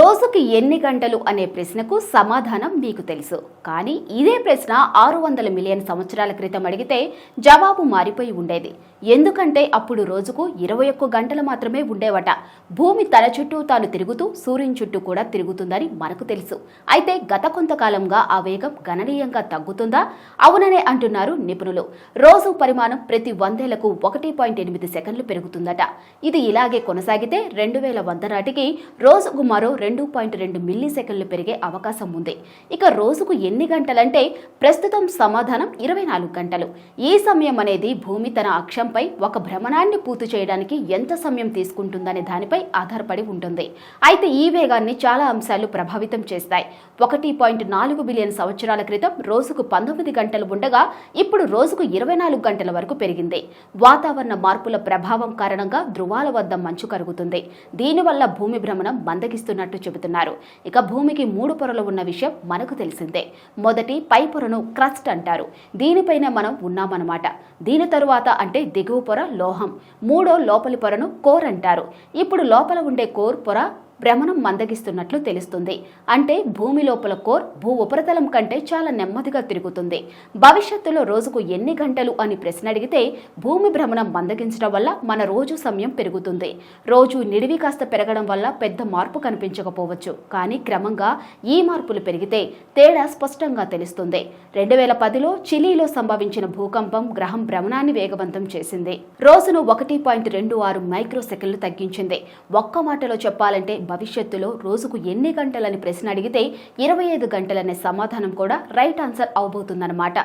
రోజుకి ఎన్ని గంటలు అనే ప్రశ్నకు సమాధానం మీకు తెలుసు. కానీ ఇదే ప్రశ్న 600 మిలియన్ సంవత్సరాల క్రితం అడిగితే జవాబు మారిపోయి ఉండేది. ఎందుకంటే అప్పుడు రోజుకు 21 గంటలు మాత్రమే ఉండేవట. భూమి తన చుట్టూ తాను తిరుగుతూ సూర్యుని చుట్టూ కూడా తిరుగుతుందని మనకు తెలుసు. అయితే గత కొంతకాలంగా ఆ వేగం గణనీయంగా తగ్గుతుందా? అవుననే అంటున్నారు నిపుణులు. రోజు పరిమాణం ప్రతి 100 ఏళ్లకు 1.8 సెకండ్లు పెరుగుతుందట. ఇది ఇలాగే కొనసాగితే 2100 నాటికి రోజుకు మరో 2.2 మిల్లీ సెకండ్లు పెరిగే అవకాశం ఉంది. ఇక రోజుకు ఎన్ని గంటలంటే ప్రస్తుతం సమాధానం 24 గంటలు. ఈ సమయం అనేది భూమి తన అక్షంపై ఒక భ్రమణాన్ని పూర్తి చేయడానికి ఎంత సమయం తీసుకుంటుందనే దానిపై ఆధారపడి ఉంటుంది. అయితే ఈ వేగాన్ని చాలా అంశాలు ప్రభావితం చేస్తాయి. 1.4 బిలియన్ సంవత్సరాల క్రితం రోజుకు 19 గంటలు ఉండగా ఇప్పుడు రోజుకు 24 గంటల వరకు పెరిగింది. వాతావరణ మార్పుల ప్రభావం కారణంగా ధృవాల వద్ద మంచు కరుగుతుంది. దీనివల్ల భూమి భ్రమణం మందగిస్తున్నట్టు చెబుతున్నారు. ఇక భూమికి 3 పొరలు ఉన్న విషయం మనకు తెలిసిందే. మొదటి పై పొరను క్రస్ట్ అంటారు. దీనిపైన మనం ఉన్నామన్నమాట. దీని తరువాత అంటే దిగువ పొర లోహం. మూడో లోపలి పొరను కోర్ అంటారు. ఇప్పుడు లోపల ఉండే కోర్ పొర భ్రమణం మందగిస్తున్నట్లు తెలుస్తుంది. అంటే భూమి లోపల కోర్ భూ ఉపరితలం కంటే చాలా నెమ్మదిగా తిరుగుతుంది. భవిష్యత్తులో రోజుకు ఎన్ని గంటలు అని ప్రశ్న అడిగితే భూమి భ్రమణం మందగించడం వల్ల మన రోజు సమయం పెరుగుతుంది. రోజు నిడివి కాస్త పెరగడం వల్ల పెద్ద మార్పు కనిపించకపోవచ్చు. కానీ క్రమంగా ఈ మార్పులు పెరిగితే తేడా స్పష్టంగా తెలుస్తుంది. 2010లో చిలీలో సంభవించిన భూకంపం గ్రహం భ్రమణాన్ని వేగవంతం చేసింది. రోజును 1.26 మైక్రో సెకండ్లు తగ్గించింది. ఒక్క మాటలో చెప్పాలంటే భవిష్యత్తులో రోజుకు ఎన్ని గంటలని ప్రశ్న అడిగితే 25 గంటలనే సమాధానం కూడా రైట్ ఆన్సర్ అవబోతుందన్నమాట.